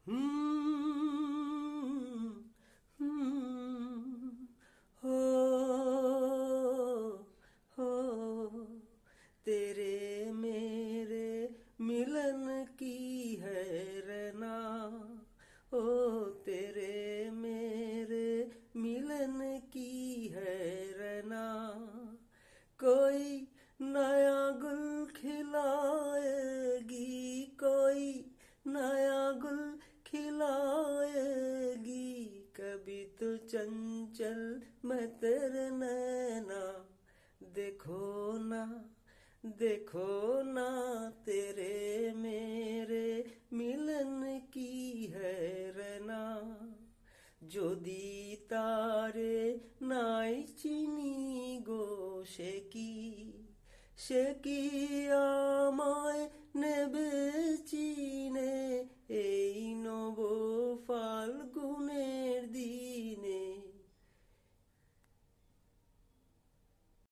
हम्म, हम्म, हो हो तेरे मेरे मिलन की है रना। ओ तेरे मेरे मिलन की है रना। कोई नया गुल खिलाएगी, कोई नया गुल खिलाएगी। कभी तो चंचल मैं तेरे नैना। देखो ना, देखो ना, तेरे मेरे मिलन की है रना। যদি তারে নাই চিনি গো, সে কি, সে কি আমায় নেবে চিনে।